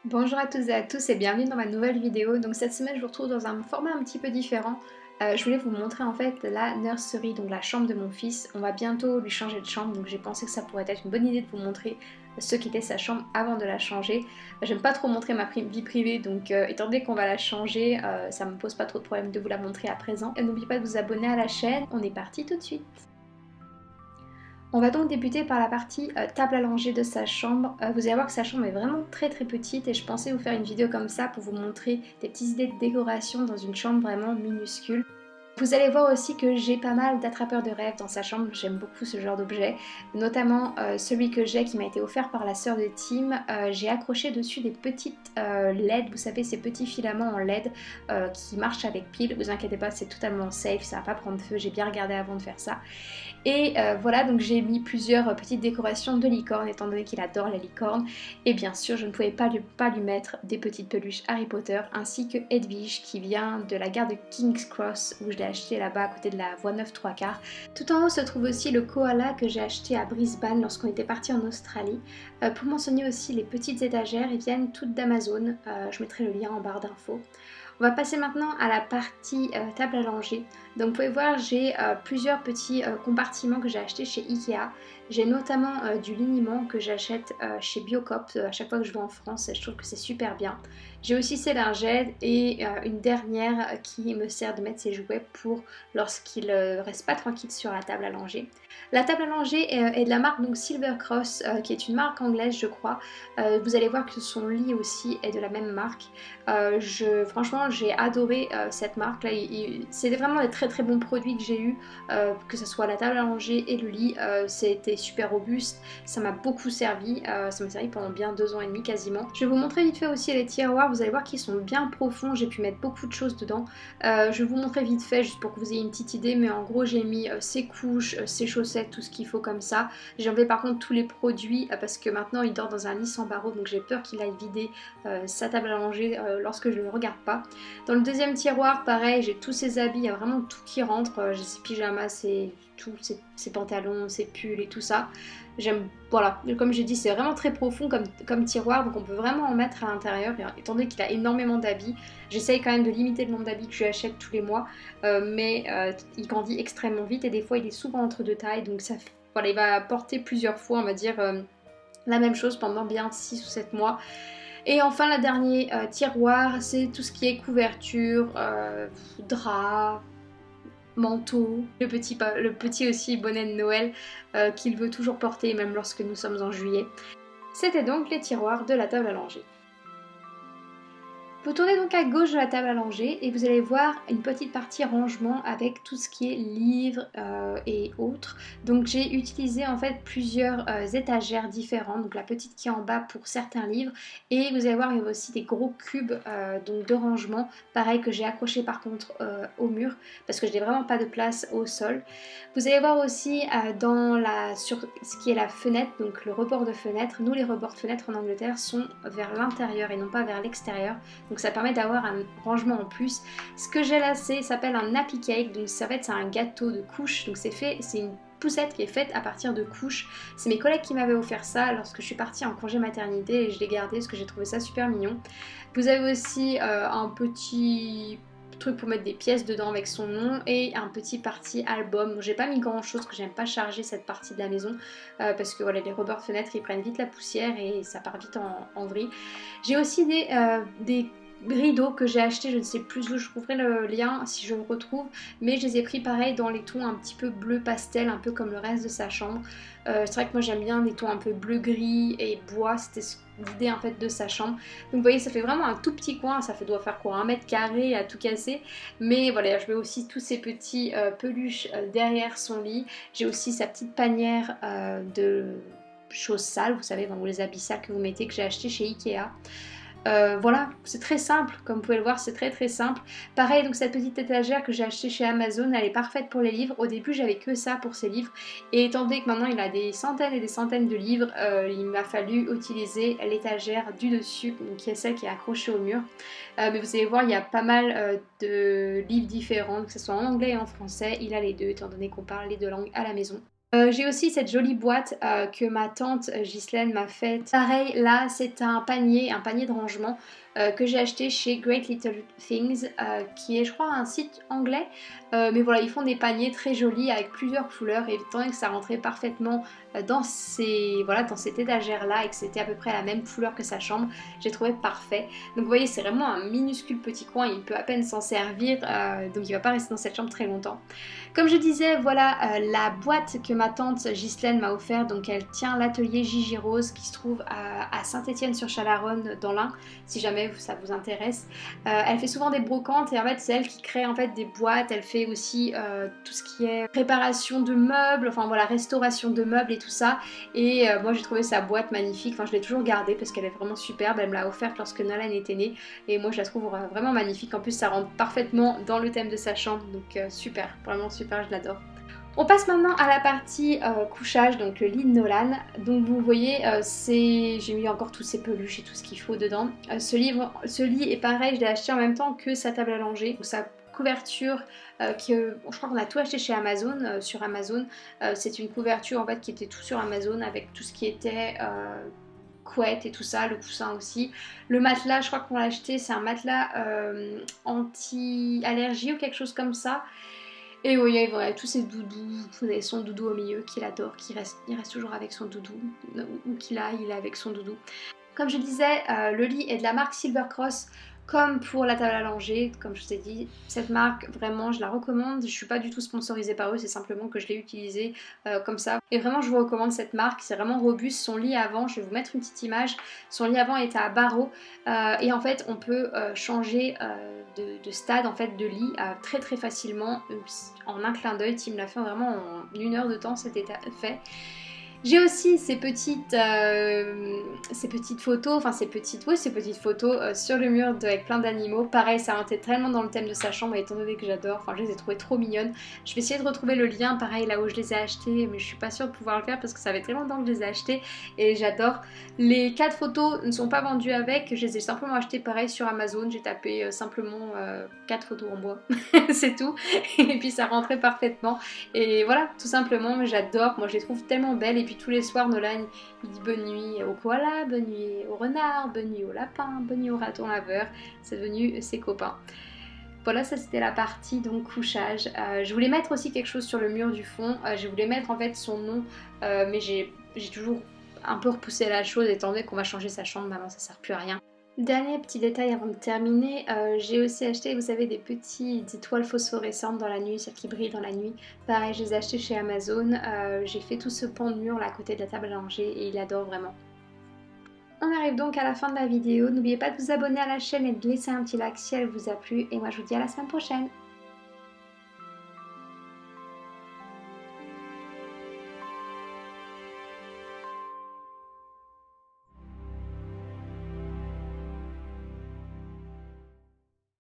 Bonjour à toutes et à tous et bienvenue dans ma nouvelle vidéo. Donc cette semaine je vous retrouve dans un format un petit peu différent. Je voulais vous montrer en fait la nursery, donc la chambre de mon fils. On va bientôt lui changer de chambre, donc j'ai pensé que ça pourrait être une bonne idée de vous montrer ce qu'était sa chambre avant de la changer. J'aime pas trop montrer ma vie privée, donc étant donné qu'on va la changer, ça me pose pas trop de problème de vous la montrer à présent. Et n'oubliez pas de vous abonner à la chaîne, on est parti tout de suite. On va donc débuter par la partie table à langer de sa chambre. Vous allez voir que sa chambre est vraiment très petite et je pensais vous faire une vidéo comme ça pour vous montrer des petites idées de décoration dans une chambre vraiment minuscule. Vous allez voir aussi que j'ai pas mal d'attrapeurs de rêves dans sa chambre, j'aime beaucoup ce genre d'objet, notamment celui que j'ai qui m'a été offert par la sœur de Tim. J'ai accroché dessus des petites LED, vous savez ces petits filaments en LED qui marchent avec pile, vous inquiétez pas c'est totalement safe, ça va pas prendre feu, j'ai bien regardé avant de faire ça. Et voilà, donc j'ai mis plusieurs petites décorations de licorne étant donné qu'il adore les licornes. Et bien sûr, je ne pouvais pas lui mettre des petites peluches Harry Potter ainsi que Edwige qui vient de la gare de King's Cross où je l'ai acheté là-bas à côté de la voie 9 3 quarts. Tout en haut se trouve aussi le koala que j'ai acheté à Brisbane lorsqu'on était parti en Australie. Pour mentionner aussi les petites étagères, elles viennent toutes d'Amazon. Je mettrai le lien en barre d'infos. On va passer maintenant à la partie table à langer. Donc vous pouvez voir j'ai plusieurs petits compartiments que j'ai achetés chez Ikea. J'ai notamment du liniment que j'achète chez Biocop à chaque fois que je vais en France et je trouve que c'est super bien. J'ai aussi ces lingettes et une dernière qui me sert de mettre ses jouets pour lorsqu'il reste pas tranquille sur la table à langer. La table à langer est de la marque donc Silver Cross qui est une marque anglaise je crois. Vous allez voir que son lit aussi est de la même marque. Franchement j'ai adoré cette marque là, c'était vraiment des très bons produits que j'ai eu, que ce soit la table à langer et le lit, c'était super robuste, ça m'a beaucoup servi, ça m'a servi pendant bien 2 ans et demi quasiment. Je vais vous montrer vite fait aussi les tiroirs, vous allez voir qu'ils sont bien profonds, j'ai pu mettre beaucoup de choses dedans. Je vais vous montrer vite fait juste pour que vous ayez une petite idée, mais en gros j'ai mis ses couches, ses chaussettes, tout ce qu'il faut comme ça. J'ai enlevé par contre tous les produits parce que maintenant il dort dans un lit sans barreaux, donc j'ai peur qu'il aille vider sa table à langer lorsque je ne le regarde pas. Dans le deuxième tiroir, pareil, j'ai tous ses habits, il y a vraiment tout qui rentre. J'ai ses pyjamas, ses pantalons, ses pulls et tout ça. J'aime, voilà, comme j'ai dit, c'est vraiment très profond comme tiroir, donc on peut vraiment en mettre à l'intérieur. Et étant donné qu'il a énormément d'habits, j'essaye quand même de limiter le nombre d'habits que je lui achète tous les mois, mais il grandit extrêmement vite et des fois il est souvent entre deux tailles, donc ça, voilà, il va porter plusieurs fois, on va dire, la même chose pendant bien 6 ou 7 mois. Et enfin, le dernier tiroir, c'est tout ce qui est couverture, drap, manteau, le petit aussi bonnet de Noël qu'il veut toujours porter, même lorsque nous sommes en juillet. C'était donc les tiroirs de la table à langer. Vous tournez donc à gauche de la table à langer et vous allez voir une petite partie rangement avec tout ce qui est livres et autres. Donc j'ai utilisé en fait plusieurs étagères différentes, donc la petite qui est en bas pour certains livres et vous allez voir il y a aussi des gros cubes donc de rangement, pareil que j'ai accroché par contre au mur parce que je n'ai vraiment pas de place au sol. Vous allez voir aussi sur ce qui est la fenêtre, donc le rebord de fenêtre. Nous les rebords de fenêtre en Angleterre sont vers l'intérieur et non pas vers l'extérieur. Donc ça permet d'avoir un rangement en plus. Ce que j'ai là s'appelle un nappy cake, donc ça va être un gâteau de couches. Donc c'est une poussette qui est faite à partir de couches. C'est mes collègues qui m'avaient offert ça lorsque je suis partie en congé maternité et je l'ai gardé parce que j'ai trouvé ça super mignon. Vous avez aussi un petit truc pour mettre des pièces dedans avec son nom et un petit parti album. Donc, j'ai pas mis grand chose parce que j'aime pas charger cette partie de la maison parce que voilà, les rebords de fenêtres ils prennent vite la poussière et ça part vite en vrille. J'ai aussi des rideaux que j'ai achetés, je ne sais plus où, je trouverai le lien si je le retrouve, mais je les ai pris pareil dans les tons un petit peu bleu pastel, un peu comme le reste de sa chambre. C'est vrai que moi j'aime bien des tons un peu bleu gris et bois, c'était l'idée en fait de sa chambre. Donc vous voyez ça fait vraiment un tout petit coin, doit faire quoi, 1 mètre carré à tout casser, mais voilà je mets aussi tous ces petits peluches derrière son lit. J'ai aussi sa petite panière de choses sales, vous savez, dans les habits sales que vous mettez, que j'ai acheté chez Ikea. Voilà, c'est très simple, comme vous pouvez le voir, c'est très simple. Pareil, donc cette petite étagère que j'ai achetée chez Amazon, elle est parfaite pour les livres. Au début, j'avais que ça pour ces livres. Et étant donné que maintenant il a des centaines et des centaines de livres, il m'a fallu utiliser l'étagère du dessus, donc qui est celle qui est accrochée au mur. Mais vous allez voir, il y a pas mal de livres différents, que ce soit en anglais et en français. Il a les deux, étant donné qu'on parle les deux langues à la maison. J'ai aussi cette jolie boîte que ma tante Ghislaine m'a faite. Pareil, là c'est un panier de rangement que j'ai acheté chez Great Little Things, qui est je crois un site anglais. Mais voilà, ils font des paniers très jolis avec plusieurs couleurs et étant donné que ça rentrait parfaitement voilà, dans cette étagère là et que c'était à peu près la même couleur que sa chambre, j'ai trouvé parfait. Donc vous voyez, c'est vraiment un minuscule petit coin, il peut à peine s'en servir, donc il va pas rester dans cette chambre très longtemps. Comme je disais, voilà la boîte que ma tante Ghislaine m'a offert, donc elle tient l'atelier Gigi Rose qui se trouve à Saint-Étienne-sur-Chalaronne dans l'Ain, si jamais ça vous intéresse. Elle fait souvent des brocantes et en fait c'est elle qui crée en fait des boîtes, elle fait aussi tout ce qui est préparation de meubles, enfin voilà, restauration de meubles et tout ça. Et moi j'ai trouvé sa boîte magnifique, enfin je l'ai toujours gardée parce qu'elle est vraiment superbe, elle me l'a offerte lorsque Nolan était né et moi je la trouve vraiment magnifique, en plus ça rentre parfaitement dans le thème de sa chambre, donc super, vraiment super, je l'adore. On passe maintenant à la partie couchage, donc le lit de Nolan. Donc vous voyez, j'ai mis encore toutes ces peluches et tout ce qu'il faut dedans. Ce lit est pareil, je l'ai acheté en même temps que sa table à langer, donc sa couverture je crois qu'on a tout acheté chez Amazon, sur Amazon. C'est une couverture en fait qui était tout sur Amazon avec tout ce qui était couette et tout ça, le coussin aussi. Le matelas, je crois qu'on l'a acheté, c'est un matelas anti-allergie ou quelque chose comme ça. Et oui, voilà, tous ces doudous, vous avez son doudou au milieu qu'il adore, il reste toujours avec son doudou, où qu'il a, il est avec son doudou. Comme je disais, le lit est de la marque Silver Cross, comme pour la table à langer, comme je vous ai dit. Cette marque, vraiment, je la recommande. Je ne suis pas du tout sponsorisée par eux, c'est simplement que je l'ai utilisée comme ça. Et vraiment, je vous recommande cette marque, c'est vraiment robuste. Son lit avant, je vais vous mettre une petite image, son lit avant était à barreaux. Et en fait, on peut changer de stade, en fait, de lit très très facilement. En un clin d'œil, Tim l'a fait vraiment en 1 heure de temps, c'était fait. J'ai aussi ces petites photos, enfin ces petites photos sur le mur avec plein d'animaux. Pareil, ça rentrait tellement dans le thème de sa chambre, étant donné que j'adore, enfin je les ai trouvées trop mignonnes. Je vais essayer de retrouver le lien, pareil, là où je les ai achetées, mais je suis pas sûre de pouvoir le faire parce que ça fait très longtemps que je les ai achetées et j'adore. Les 4 photos ne sont pas vendues avec, je les ai simplement achetées pareil sur Amazon, j'ai tapé simplement 4 photos en bois, c'est tout, et puis ça rentrait parfaitement. Et voilà, tout simplement, j'adore, moi je les trouve tellement belles. Et puis tous les soirs, Nolan, il dit bonne nuit au koala, bonne nuit au renard, bonne nuit au lapin, bonne nuit au raton laveur. C'est devenu ses copains. Voilà, ça c'était la partie donc couchage. Je voulais mettre aussi quelque chose sur le mur du fond. Je voulais mettre en fait son nom, mais j'ai toujours un peu repoussé la chose étant donné qu'on va changer sa chambre. Maintenant, ça sert plus à rien. Dernier petit détail avant de terminer, j'ai aussi acheté, vous savez, des petites étoiles phosphorescentes dans la nuit, celles qui brillent dans la nuit. Pareil, je les ai achetées chez Amazon. J'ai fait tout ce pan de mur là à côté de la table à langer et il adore vraiment. On arrive donc à la fin de la vidéo. N'oubliez pas de vous abonner à la chaîne et de laisser un petit like si elle vous a plu. Et moi je vous dis à la semaine prochaine.